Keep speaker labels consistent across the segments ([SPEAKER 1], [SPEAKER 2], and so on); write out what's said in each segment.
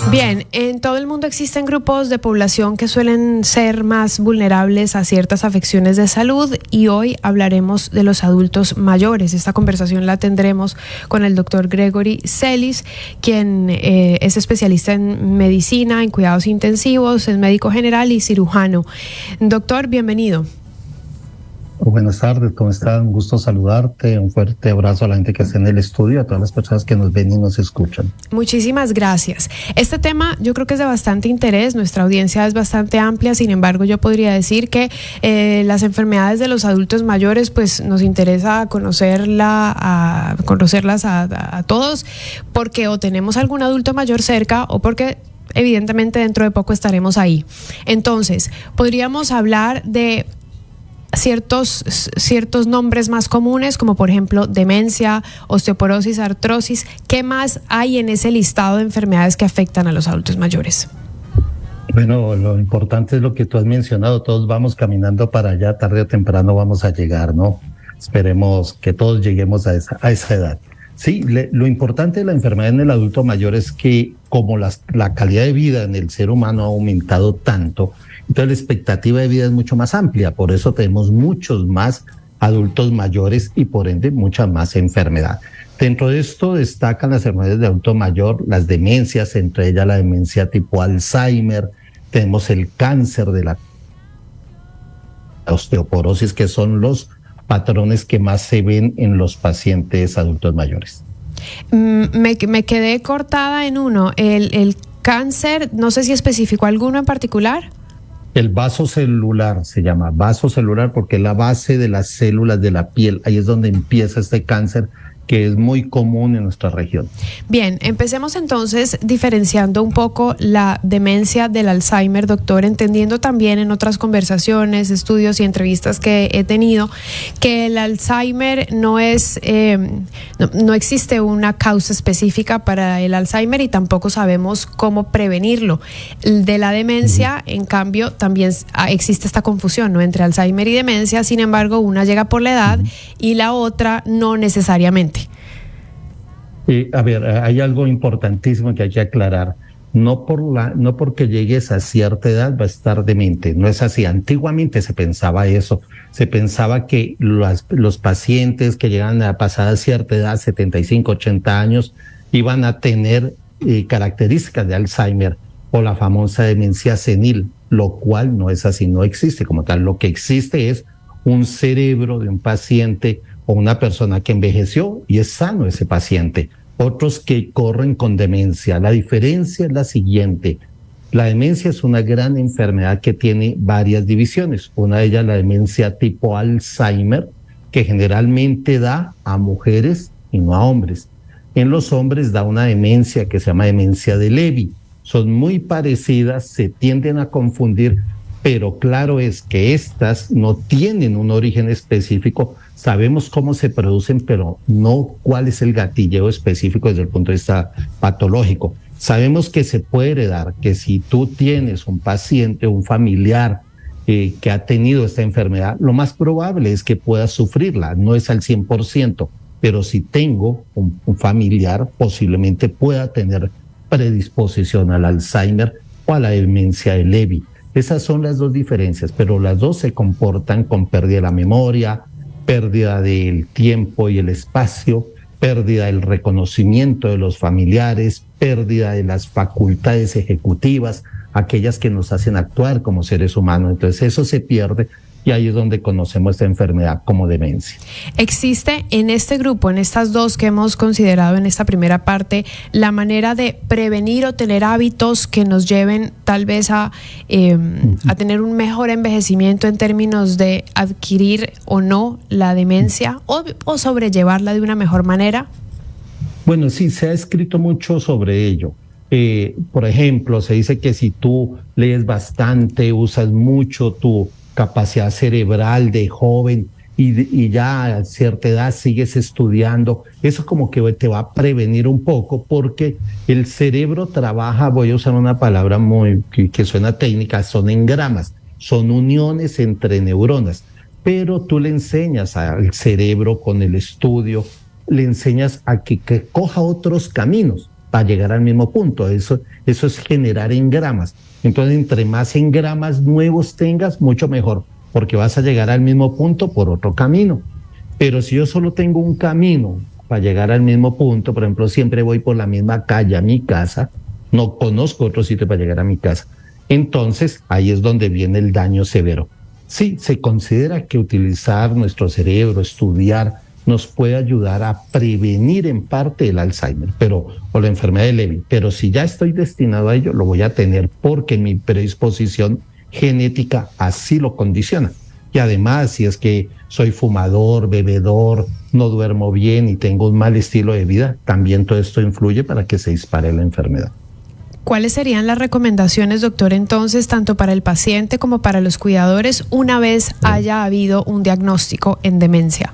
[SPEAKER 1] Bien, en todo el mundo existen grupos de población que suelen ser más vulnerables a ciertas afecciones de salud y hoy hablaremos de los adultos mayores. Esta conversación la tendremos con el doctor Gregory Celis, quien es especialista en medicina, en cuidados intensivos, es médico general y cirujano. Doctor, bienvenido.
[SPEAKER 2] Buenas tardes, ¿cómo están? Un gusto saludarte, un fuerte abrazo a la gente que está en el estudio, a todas las personas que nos ven y nos escuchan.
[SPEAKER 1] Muchísimas gracias. Este tema yo creo que es de bastante interés, nuestra audiencia es bastante amplia, sin embargo yo podría decir que las enfermedades de los adultos mayores pues nos interesa conocerlas a todos, porque o tenemos algún adulto mayor cerca o porque evidentemente dentro de poco estaremos ahí. Entonces, podríamos hablar de ciertos nombres más comunes, como por ejemplo demencia, osteoporosis, artrosis. ¿Qué más hay en ese listado de enfermedades que afectan a los adultos mayores?
[SPEAKER 2] Bueno, lo importante es lo que tú has mencionado, todos vamos caminando para allá, tarde o temprano vamos a llegar, ¿no? Esperemos que todos lleguemos a esa edad. Sí, lo importante de la enfermedad en el adulto mayor es que como la calidad de vida en el ser humano ha aumentado tanto, entonces la expectativa de vida es mucho más amplia, por eso tenemos muchos más adultos mayores y por ende mucha más enfermedad. Dentro de esto destacan las enfermedades de adulto mayor, las demencias, entre ellas la demencia tipo Alzheimer, tenemos el cáncer de la osteoporosis, que son los patrones que más se ven en los pacientes adultos mayores.
[SPEAKER 1] Me quedé cortada en uno, el cáncer, no sé si especificó alguno en particular.
[SPEAKER 2] El vaso celular se llama vaso celular porque es la base de las células de la piel. Ahí es donde empieza este cáncer que es muy común en nuestra región.
[SPEAKER 1] Bien, empecemos entonces diferenciando un poco la demencia del Alzheimer, doctor, entendiendo también en otras conversaciones, estudios y entrevistas que he tenido que el Alzheimer no existe una causa específica para el Alzheimer y tampoco sabemos cómo prevenirlo. De la demencia, en cambio, también existe esta confusión, ¿no?, entre Alzheimer y demencia, sin embargo, una llega por la edad y la otra no necesariamente.
[SPEAKER 2] A ver, hay algo importantísimo que hay que aclarar. No porque llegues a cierta edad va a estar demente. No es así. Antiguamente se pensaba eso. Se pensaba que los pacientes que llegan a pasada cierta edad, 75, 80 años, iban a tener características de Alzheimer o la famosa demencia senil, lo cual no es así, no existe como tal. Lo que existe es un cerebro de un paciente o una persona que envejeció y es sano ese paciente. Otros que corren con demencia. La diferencia es la siguiente. La demencia es una gran enfermedad que tiene varias divisiones. Una de ellas la demencia tipo Alzheimer, que generalmente da a mujeres y no a hombres. En los hombres da una demencia que se llama demencia de Lewy. Son muy parecidas, se tienden a confundir, pero claro es que estas no tienen un origen específico. Sabemos cómo se producen, pero no cuál es el gatilleo específico desde el punto de vista patológico. Sabemos que se puede heredar, que si tú tienes un paciente, un familiar que ha tenido esta enfermedad, lo más probable es que puedas sufrirla. No es al 100%, pero si tengo un familiar, posiblemente pueda tener predisposición al Alzheimer o a la demencia de Lewy. Esas son las dos diferencias, pero las dos se comportan con pérdida de la memoria, pérdida del tiempo y el espacio, pérdida del reconocimiento de los familiares, pérdida de las facultades ejecutivas, aquellas que nos hacen actuar como seres humanos. Entonces eso se pierde y ahí es donde conocemos esta enfermedad como demencia.
[SPEAKER 1] ¿Existe en este grupo, en estas dos que hemos considerado en esta primera parte, la manera de prevenir o tener hábitos que nos lleven tal vez a tener un mejor envejecimiento en términos de adquirir o no la demencia o sobrellevarla de una mejor manera?
[SPEAKER 2] Bueno, sí, se ha escrito mucho sobre ello. Por ejemplo, se dice que si tú lees bastante, usas mucho tu capacidad cerebral de joven y ya a cierta edad sigues estudiando, eso como que te va a prevenir un poco porque el cerebro trabaja, voy a usar una palabra que suena técnica, son engramas, son uniones entre neuronas, pero tú le enseñas al cerebro con el estudio, le enseñas a que coja otros caminos. para llegar al mismo punto. Eso es generar engramas. Entonces, entre más engramas nuevos tengas, mucho mejor, porque vas a llegar al mismo punto por otro camino. Pero si yo solo tengo un camino para llegar al mismo punto, por ejemplo, siempre voy por la misma calle a mi casa, no conozco otro sitio para llegar a mi casa, entonces ahí es donde viene el daño severo. Sí, se considera que utilizar nuestro cerebro, estudiar, nos puede ayudar a prevenir en parte el Alzheimer, o la enfermedad de Levy. Pero si ya estoy destinado a ello, lo voy a tener porque mi predisposición genética así lo condiciona. Y además, si es que soy fumador, bebedor, no duermo bien y tengo un mal estilo de vida, también todo esto influye para que se dispare la enfermedad.
[SPEAKER 1] ¿Cuáles serían las recomendaciones, doctor, entonces, tanto para el paciente como para los cuidadores, una vez haya habido un diagnóstico en demencia?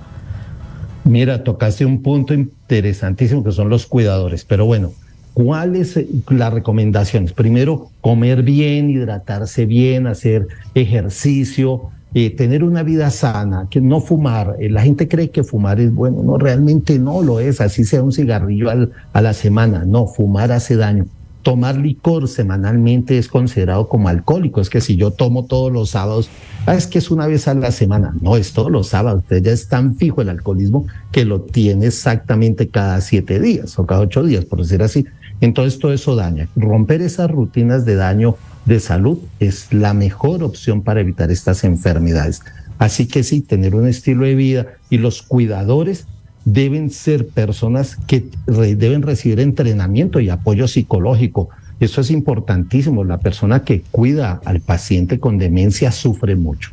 [SPEAKER 2] Mira, tocaste un punto interesantísimo que son los cuidadores, pero bueno, ¿cuáles las recomendaciones? Primero, comer bien, hidratarse bien, hacer ejercicio, tener una vida sana, que no fumar. La gente cree que fumar es bueno, no, realmente no lo es, así sea un cigarrillo a la semana, no, fumar hace daño. Tomar licor semanalmente es considerado como alcohólico, es que si yo tomo todos los sábados, es que es una vez a la semana, no, es todos los sábados, usted ya es tan fijo el alcoholismo que lo tiene exactamente cada 7 días o cada 8 días, por decir así. Entonces todo eso daña. Romper esas rutinas de daño de salud es la mejor opción para evitar estas enfermedades. Así que sí, tener un estilo de vida, y los cuidadores deben ser personas que deben recibir entrenamiento y apoyo psicológico. Eso es importantísimo. La persona que cuida al paciente con demencia sufre mucho.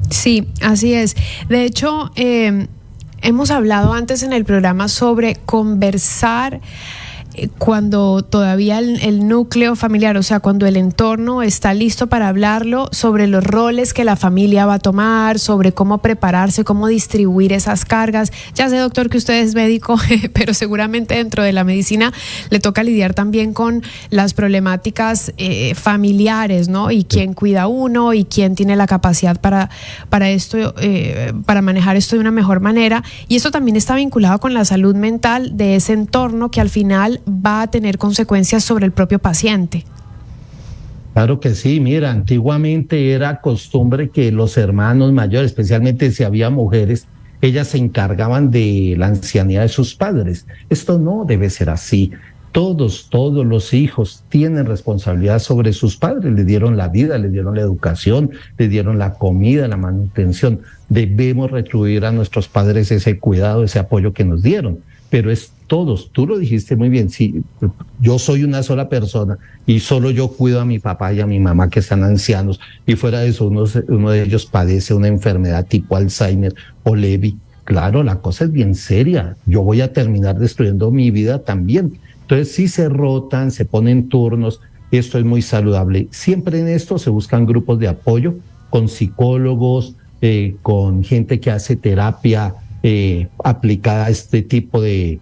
[SPEAKER 1] Sí, así es. De hecho, hemos hablado antes en el programa sobre conversar cuando todavía el núcleo familiar, o sea, cuando el entorno está listo para hablarlo, sobre los roles que la familia va a tomar, sobre cómo prepararse, cómo distribuir esas cargas. Ya sé, doctor, que usted es médico, pero seguramente dentro de la medicina le toca lidiar también con las problemáticas familiares, ¿no? Y quién cuida a uno y quién tiene la capacidad para esto, para manejar esto de una mejor manera. Y esto también está vinculado con la salud mental de ese entorno que al final va a tener consecuencias sobre el propio paciente.
[SPEAKER 2] Claro que sí, mira, antiguamente era costumbre que los hermanos mayores, especialmente si había mujeres, ellas se encargaban de la ancianidad de sus padres. Esto no debe ser así. Todos los hijos tienen responsabilidad sobre sus padres, les dieron la vida, les dieron la educación, les dieron la comida, la manutención. Debemos retribuir a nuestros padres ese cuidado, ese apoyo que nos dieron. Pero es todos, tú lo dijiste muy bien, si yo soy una sola persona y solo yo cuido a mi papá y a mi mamá que están ancianos, y fuera de eso uno de ellos padece una enfermedad tipo Alzheimer o Levy, claro, la cosa es bien seria, yo voy a terminar destruyendo mi vida también. Entonces sí se rotan, se ponen turnos, esto es muy saludable. Siempre en esto se buscan grupos de apoyo con psicólogos, con gente que hace terapia aplicada a este tipo de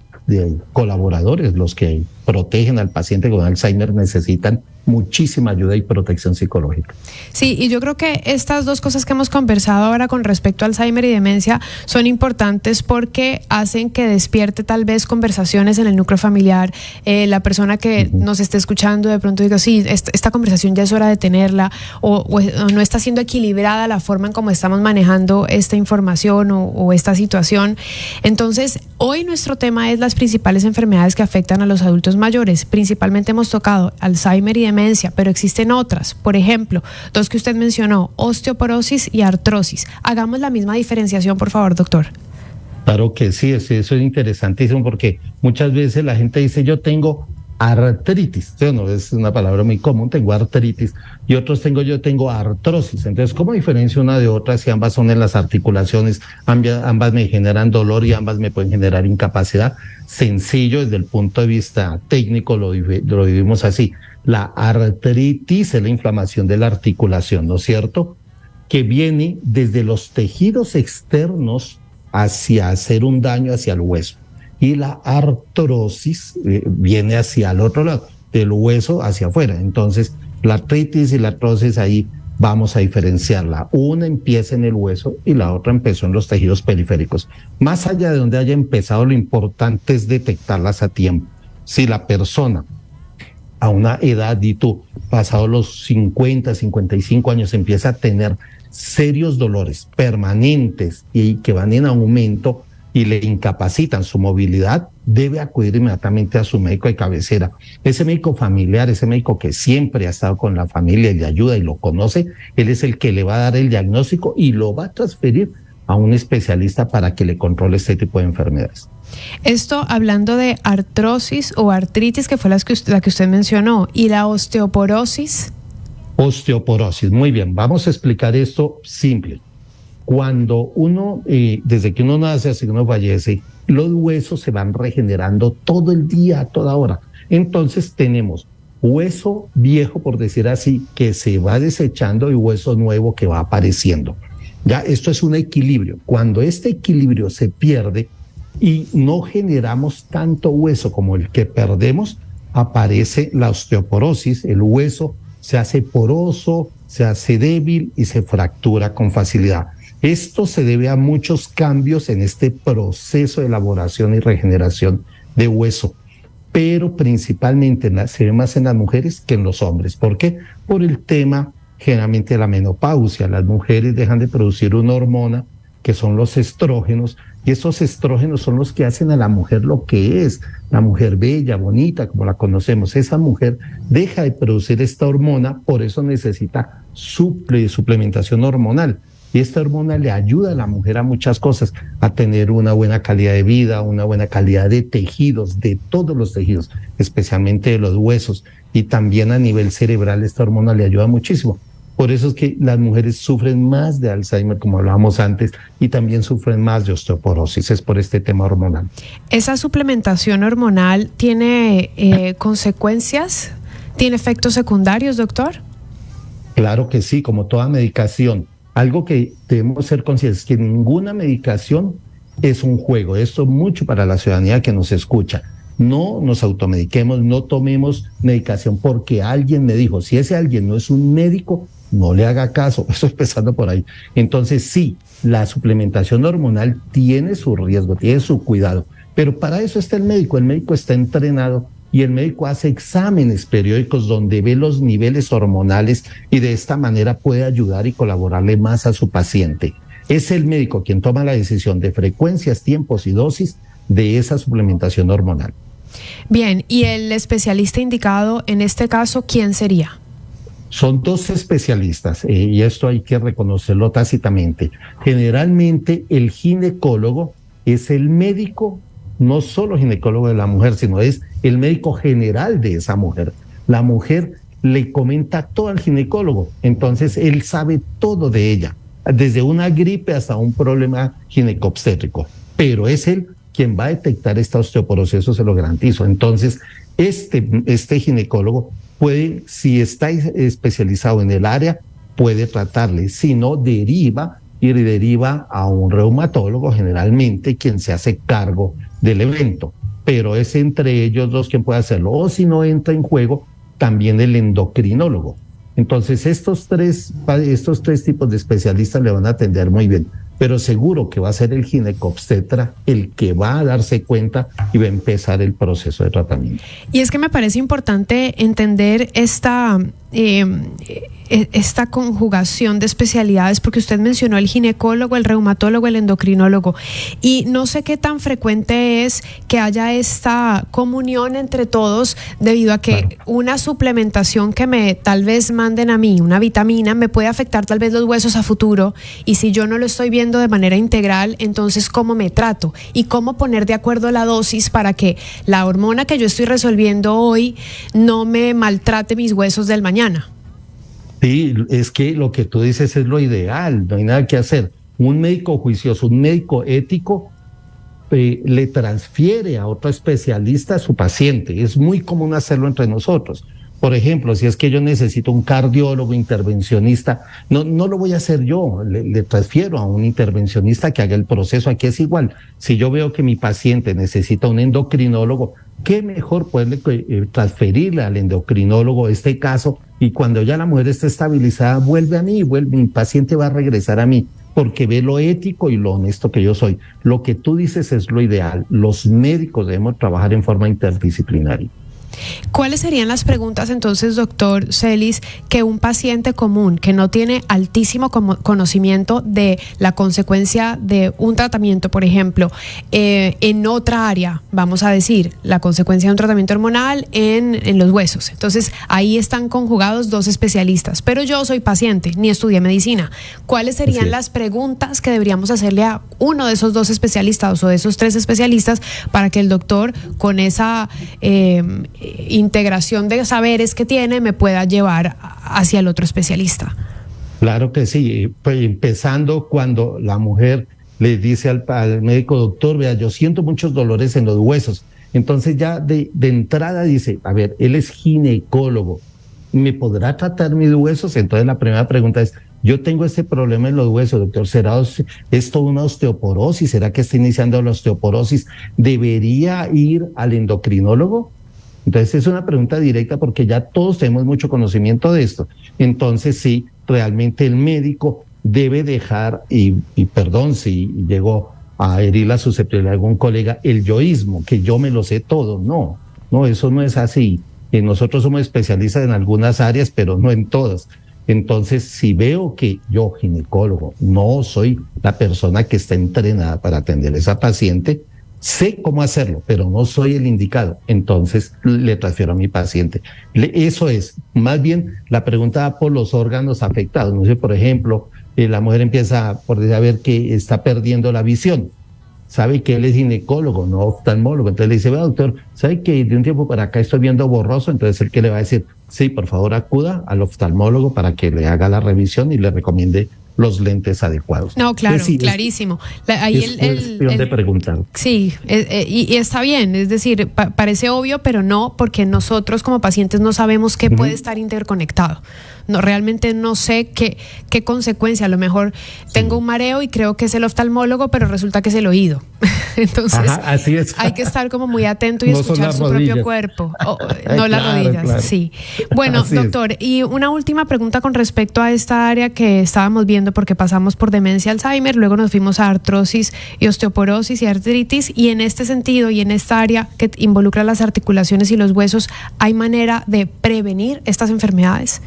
[SPEAKER 2] colaboradores. Los que protegen al paciente con Alzheimer necesitan muchísima ayuda y protección psicológica.
[SPEAKER 1] Sí, y yo creo que estas dos cosas que hemos conversado ahora con respecto a Alzheimer y demencia son importantes porque hacen que despierte tal vez conversaciones en el núcleo familiar. La persona que nos esté escuchando de pronto diga, sí, esta conversación ya es hora de tenerla, o no está siendo equilibrada la forma en cómo estamos manejando esta información o esta situación. Entonces, hoy nuestro tema es las principales enfermedades que afectan a los adultos mayores. Principalmente hemos tocado Alzheimer y demencia, pero existen otras. Por ejemplo, dos que usted mencionó, osteoporosis y artrosis. Hagamos la misma diferenciación, por favor, doctor.
[SPEAKER 2] Claro que sí, eso es interesantísimo porque muchas veces la gente dice, yo tengo artritis, no es una palabra muy común, tengo artritis, y otros yo tengo artrosis. Entonces, ¿cómo diferencio una de otra si ambas son en las articulaciones, ambas me generan dolor y ambas me pueden generar incapacidad? Sencillo, desde el punto de vista técnico lo vivimos así. La artritis es la inflamación de la articulación, ¿no es cierto?, que viene desde los tejidos externos hacia hacer un daño hacia el hueso. Y la artrosis viene hacia el otro lado, del hueso hacia afuera. Entonces, la artritis y la artrosis, ahí vamos a diferenciarla. Una empieza en el hueso y la otra empezó en los tejidos periféricos. Más allá de donde haya empezado, lo importante es detectarlas a tiempo. Si la persona a una edad, y tú, pasado los 50, 55 años, empieza a tener serios dolores permanentes y que van en aumento y le incapacitan su movilidad, debe acudir inmediatamente a su médico de cabecera. Ese médico familiar, ese médico que siempre ha estado con la familia y le ayuda y lo conoce, él es el que le va a dar el diagnóstico y lo va a transferir a un especialista para que le controle este tipo de enfermedades.
[SPEAKER 1] Esto hablando de artrosis o artritis, que fue la que usted mencionó, y la osteoporosis.
[SPEAKER 2] Osteoporosis, muy bien, vamos a explicar esto simple. Cuando uno, desde que uno nace hasta que uno fallece, los huesos se van regenerando todo el día, a toda hora. Entonces tenemos hueso viejo, por decir así, que se va desechando y hueso nuevo que va apareciendo. Ya, esto es un equilibrio. Cuando este equilibrio se pierde y no generamos tanto hueso como el que perdemos, aparece la osteoporosis, el hueso se hace poroso, se hace débil y se fractura con facilidad. Esto se debe a muchos cambios en este proceso de elaboración y regeneración de hueso, pero principalmente se ve más en las mujeres que en los hombres. ¿Por qué? Por el tema generalmente de la menopausia. Las mujeres dejan de producir una hormona que son los estrógenos, y esos estrógenos son los que hacen a la mujer lo que es, la mujer bella, bonita, como la conocemos. Esa mujer deja de producir esta hormona, por eso necesita suplementación hormonal. Y esta hormona le ayuda a la mujer a muchas cosas, a tener una buena calidad de vida, una buena calidad de tejidos, de todos los tejidos, especialmente de los huesos. Y también a nivel cerebral esta hormona le ayuda muchísimo. Por eso es que las mujeres sufren más de Alzheimer, como hablábamos antes, y también sufren más de osteoporosis, es por este tema hormonal.
[SPEAKER 1] ¿Esa suplementación hormonal tiene consecuencias? ¿Tiene efectos secundarios, doctor?
[SPEAKER 2] Claro que sí, como toda medicación. Algo que debemos ser conscientes es que ninguna medicación es un juego. Esto es mucho para la ciudadanía que nos escucha. No nos automediquemos, no tomemos medicación porque alguien me dijo. Si ese alguien no es un médico, no le haga caso. Eso empezando por ahí. Entonces sí, la suplementación hormonal tiene su riesgo, tiene su cuidado, pero para eso está el médico. El médico está entrenado y el médico hace exámenes periódicos donde ve los niveles hormonales y de esta manera puede ayudar y colaborarle más a su paciente. Es el médico quien toma la decisión de frecuencias, tiempos y dosis de esa suplementación hormonal.
[SPEAKER 1] Bien, ¿y el especialista indicado en este caso quién sería?
[SPEAKER 2] Son dos especialistas y esto hay que reconocerlo tácitamente. Generalmente el ginecólogo es el médico, no solo ginecólogo de la mujer, sino es el médico general de esa mujer. La mujer le comenta todo al ginecólogo, entonces él sabe todo de ella, desde una gripe hasta un problema ginecobstétrico, pero es él quien va a detectar esta osteoporosis, eso se lo garantizo. Entonces, este ginecólogo puede, si está especializado en el área, puede tratarle, si no, deriva a un reumatólogo generalmente, quien se hace cargo del evento, pero es entre ellos dos quien puede hacerlo, o si no entra en juego, también el endocrinólogo. Entonces, estos tres tipos de especialistas le van a atender muy bien, pero seguro que va a ser el ginecobstetra el que va a darse cuenta y va a empezar el proceso de tratamiento.
[SPEAKER 1] Y es que me parece importante entender esta conjugación de especialidades, porque usted mencionó el ginecólogo, el reumatólogo, el endocrinólogo, y no sé qué tan frecuente es que haya esta comunión entre todos, debido a que una suplementación que me tal vez manden a mí, una vitamina, me puede afectar tal vez los huesos a futuro, y si yo no lo estoy viendo de manera integral, entonces ¿cómo me trato? Y cómo poner de acuerdo la dosis para que la hormona que yo estoy resolviendo hoy no me maltrate mis huesos del mañana.
[SPEAKER 2] Sí, es que lo que tú dices es lo ideal, no hay nada que hacer. Un médico juicioso, un médico ético, le transfiere a otro especialista a su paciente. Es muy común hacerlo entre nosotros. Por ejemplo, si es que yo necesito un cardiólogo intervencionista, no lo voy a hacer yo, le transfiero a un intervencionista que haga el proceso. Aquí es igual. Si yo veo que mi paciente necesita un endocrinólogo, qué mejor poderle transferirle al endocrinólogo este caso, y cuando ya la mujer esté estabilizada, vuelve a mí, mi paciente va a regresar a mí. porque ve lo ético y lo honesto que yo soy. Lo que tú dices es lo ideal. Los médicos debemos trabajar en forma interdisciplinaria.
[SPEAKER 1] ¿Cuáles serían las preguntas entonces, doctor Celis, que un paciente común que no tiene altísimo conocimiento de la consecuencia de un tratamiento, por ejemplo, en otra área, vamos a decir, la consecuencia de un tratamiento hormonal en los huesos? Entonces, ahí están conjugados dos especialistas, pero yo soy paciente, ni estudié medicina. ¿Cuáles serían las preguntas que deberíamos hacerle a uno de esos dos especialistas o de esos tres especialistas para que el doctor, con esa integración de saberes que tiene, me pueda llevar hacia el otro especialista?
[SPEAKER 2] Claro que sí, pues empezando cuando la mujer le dice al médico: doctor, vea, yo siento muchos dolores en los huesos. Entonces ya de entrada dice: a ver, él es ginecólogo, ¿me podrá tratar mis huesos? Entonces la primera pregunta es: yo tengo este problema en los huesos, doctor, ¿será esto una osteoporosis? ¿Será que está iniciando la osteoporosis? ¿Debería ir al endocrinólogo? Entonces es una pregunta directa, porque ya todos tenemos mucho conocimiento de esto. Entonces sí, realmente el médico debe dejar, y perdón si llegó a herir la susceptibilidad de algún colega, el yoísmo, que yo me lo sé todo. No, eso no es así. Nosotros somos especialistas en algunas áreas, pero no en todas. Entonces, si veo que yo, ginecólogo, no soy la persona que está entrenada para atender a esa paciente, sé cómo hacerlo, pero no soy el indicado, entonces le transfiero a mi paciente. Eso es, más bien la pregunta va por los órganos afectados. No sé, por ejemplo, la mujer empieza por saber que está perdiendo la visión, sabe que él es ginecólogo, no oftalmólogo, entonces le dice: vea, doctor, ¿sabe que de un tiempo para acá estoy viendo borroso? Entonces él, ¿qué le va a decir? Sí, por favor, acuda al oftalmólogo para que le haga la revisión y le recomiende los lentes adecuados.
[SPEAKER 1] No, claro, sí, clarísimo.
[SPEAKER 2] Ahí es cuestión de preguntar.
[SPEAKER 1] Sí, y está bien, es decir, parece obvio, pero no, porque nosotros como pacientes no sabemos qué puede estar interconectado. No, realmente no sé qué consecuencia. A lo mejor tengo un mareo y creo que es el oftalmólogo, pero resulta que es el oído. Entonces,
[SPEAKER 2] así es.
[SPEAKER 1] Hay que estar como muy atento y escuchar su propio cuerpo. No las rodillas, claro. Sí. Bueno, así doctor, y una última pregunta con respecto a esta área que estábamos viendo, porque pasamos por demencia, Alzheimer, luego nos fuimos a artrosis y osteoporosis y artritis, y en este sentido y en esta área que involucra las articulaciones y los huesos, ¿hay manera de prevenir estas enfermedades?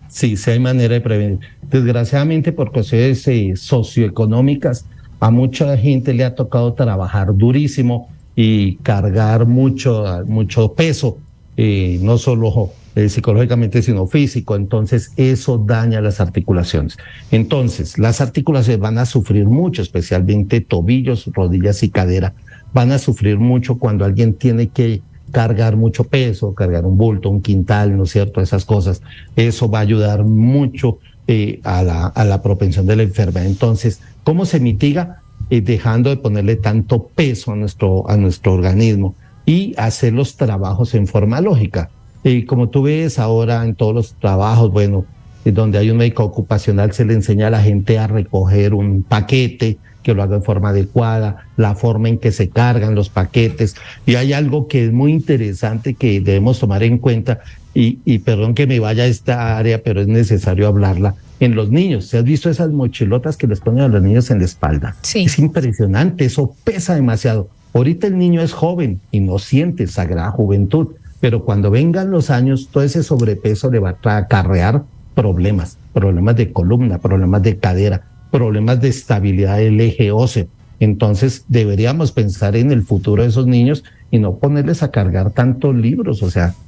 [SPEAKER 2] Sí hay manera de prevenir. Desgraciadamente, por cuestiones socioeconómicas, a mucha gente le ha tocado trabajar durísimo y cargar mucho peso, no solo psicológicamente, sino físico. Entonces eso daña las articulaciones. Entonces las articulaciones van a sufrir mucho, especialmente tobillos, rodillas y cadera. Van a sufrir mucho cuando alguien tiene que cargar mucho peso, cargar un bulto, un quintal, ¿no es cierto? Esas cosas. Eso va a ayudar mucho a la propensión de la enfermedad. Entonces, ¿cómo se mitiga? Dejando de ponerle tanto peso a nuestro organismo y hacer los trabajos en forma lógica. Como tú ves ahora en todos los trabajos, donde hay un médico ocupacional, se le enseña a la gente a recoger un paquete, que lo haga en forma adecuada, la forma en que se cargan los paquetes. Y hay algo que es muy interesante que debemos tomar en cuenta, y perdón que me vaya a esta área, pero es necesario hablarla. En los niños, ¿se has visto esas mochilotas que les ponen a los niños en la espalda?
[SPEAKER 1] Sí.
[SPEAKER 2] Es impresionante, eso pesa demasiado. Ahorita el niño es joven y no siente sagrada juventud, pero cuando vengan los años, todo ese sobrepeso le va a acarrear problemas de columna, problemas de cadera, problemas de estabilidad del eje óseo. Entonces deberíamos pensar en el futuro de esos niños y no ponerles a cargar tantos libros,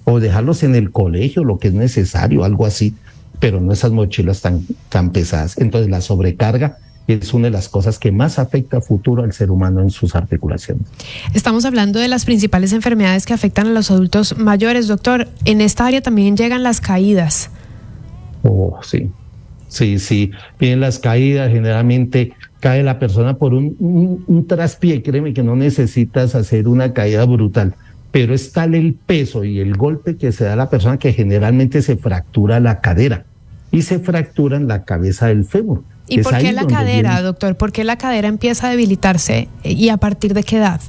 [SPEAKER 2] o dejarlos en el colegio, lo que es necesario, algo así, pero no esas mochilas tan pesadas. Entonces la sobrecarga es una de las cosas que más afecta a futuro al ser humano en sus articulaciones.
[SPEAKER 1] Estamos hablando de las principales enfermedades que afectan a los adultos mayores, doctor. En esta área también llegan las caídas.
[SPEAKER 2] Sí, vienen las caídas, generalmente cae la persona por un traspié. Créeme que no necesitas hacer una caída brutal, pero es tal el peso y el golpe que se da a la persona que generalmente se fractura la cadera y se fractura en la cabeza del fémur.
[SPEAKER 1] ¿Y por qué la cadera, doctor? ¿Por qué la cadera empieza a debilitarse y a partir de qué edad?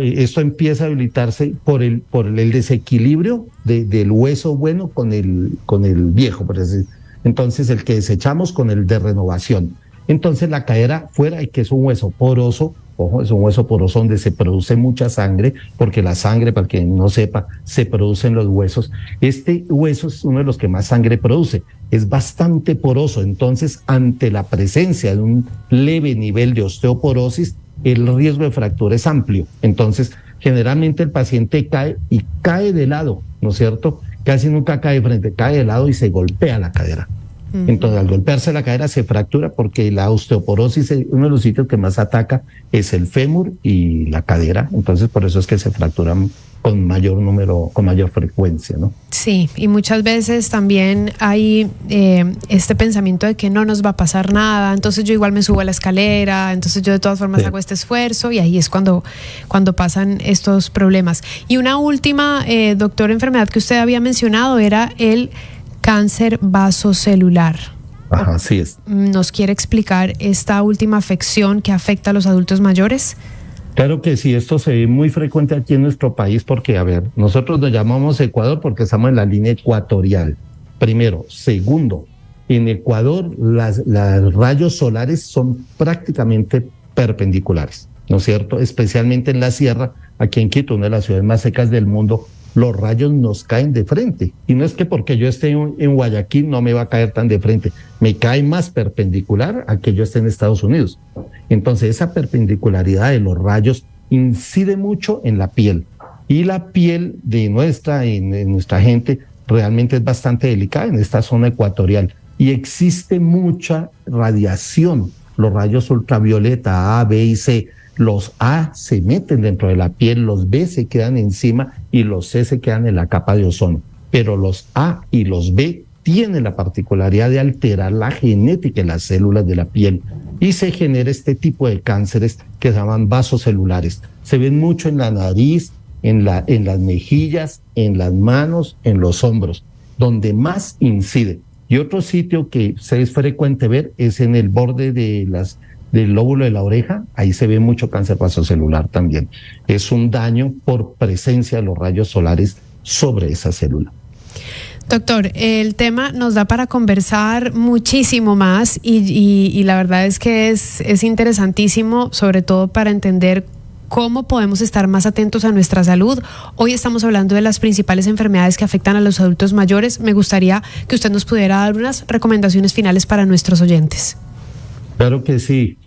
[SPEAKER 2] Esto empieza a debilitarse por el desequilibrio del hueso bueno con el viejo, por decir. Entonces el que desechamos con el de renovación. Entonces la cadera fuera y que es un hueso poroso, ojo, es un hueso poroso donde se produce mucha sangre, porque la sangre, para quien no sepa, se produce en los huesos. Este hueso es uno de los que más sangre produce, es bastante poroso, entonces ante la presencia de un leve nivel de osteoporosis, el riesgo de fractura es amplio. Entonces, generalmente el paciente cae y cae de lado, ¿no es cierto? Casi nunca cae de frente, cae de lado y se golpea la cadera. Entonces, al golpearse la cadera se fractura porque la osteoporosis, uno de los sitios que más ataca es el fémur y la cadera. Entonces, por eso es que se fracturan con mayor número, con mayor frecuencia, ¿no?
[SPEAKER 1] Sí, y muchas veces también hay este pensamiento de que no nos va a pasar nada, entonces yo igual me subo a la escalera, entonces yo de todas formas hago este esfuerzo, y ahí es cuando pasan estos problemas. Y una última, doctor, enfermedad que usted había mencionado era el cáncer vasocelular.
[SPEAKER 2] Ajá, así es.
[SPEAKER 1] ¿Nos quiere explicar esta última afección que afecta a los adultos mayores?
[SPEAKER 2] Claro que sí, esto se ve muy frecuente aquí en nuestro país porque, a ver, nosotros nos llamamos Ecuador porque estamos en la línea ecuatorial, primero. Segundo, en Ecuador los rayos solares son prácticamente perpendiculares, ¿no es cierto? Especialmente en la sierra, aquí en Quito, una de las ciudades más secas del mundo, los rayos nos caen de frente. Y no es que porque yo esté en Guayaquil no me va a caer tan de frente, me cae más perpendicular a que yo esté en Estados Unidos. Entonces esa perpendicularidad de los rayos incide mucho en la piel. Y la piel de nuestra gente realmente es bastante delicada en esta zona ecuatorial. Y existe mucha radiación, los rayos ultravioleta A, B y C. Los A se meten dentro de la piel, los B se quedan encima y los C se quedan en la capa de ozono. Pero los A y los B tienen la particularidad de alterar la genética de las células de la piel y se genera este tipo de cánceres que se llaman vasocelulares. Se ven mucho en la nariz, en las mejillas, en las manos, en los hombros, donde más incide. Y otro sitio que es frecuente ver es en el borde del lóbulo de la oreja, ahí se ve mucho cáncer vasocelular también. Es un daño por presencia de los rayos solares sobre esa célula.
[SPEAKER 1] Doctor, el tema nos da para conversar muchísimo más y la verdad es que es interesantísimo, sobre todo para entender cómo podemos estar más atentos a nuestra salud. Hoy estamos hablando de las principales enfermedades que afectan a los adultos mayores. Me gustaría que usted nos pudiera dar unas recomendaciones finales para nuestros oyentes.
[SPEAKER 2] Claro que sí.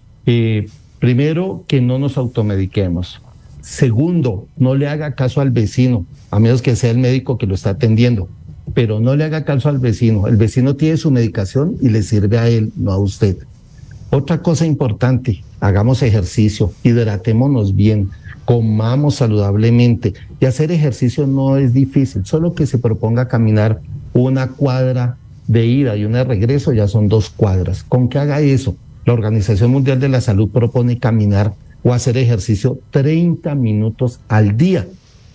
[SPEAKER 2] Primero, que no nos automediquemos. Segundo, no le haga caso al vecino, a menos que sea el médico que lo está atendiendo, pero no le haga caso al vecino. El vecino tiene su medicación y le sirve a él, no a usted. Otra cosa importante, hagamos ejercicio, hidratémonos bien, comamos saludablemente. Y hacer ejercicio no es difícil, solo que se proponga caminar una cuadra de ida y una de regreso, ya son 2 cuadras. Con que haga eso, la Organización Mundial de la Salud propone caminar o hacer ejercicio 30 minutos al día.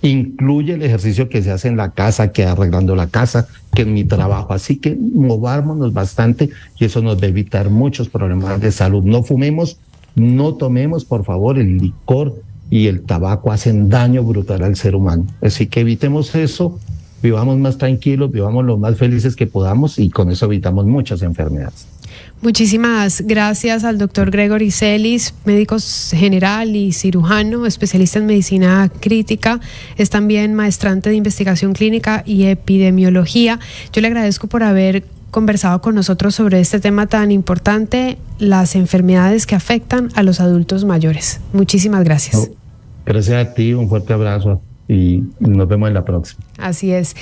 [SPEAKER 2] Incluye el ejercicio que se hace en la casa, que arreglando la casa, que en mi trabajo. Así que movámonos bastante y eso nos va a evitar muchos problemas de salud. No fumemos, no tomemos, por favor, el licor y el tabaco hacen daño brutal al ser humano. Así que evitemos eso, vivamos más tranquilos, vivamos lo más felices que podamos y con eso evitamos muchas enfermedades.
[SPEAKER 1] Muchísimas gracias al doctor Gregory Celis, médico general y cirujano, especialista en medicina crítica, es también maestrante de investigación clínica y epidemiología. Yo le agradezco por haber conversado con nosotros sobre este tema tan importante, las enfermedades que afectan a los adultos mayores. Muchísimas gracias.
[SPEAKER 2] Gracias a ti, un fuerte abrazo y nos vemos en la próxima.
[SPEAKER 1] Así es.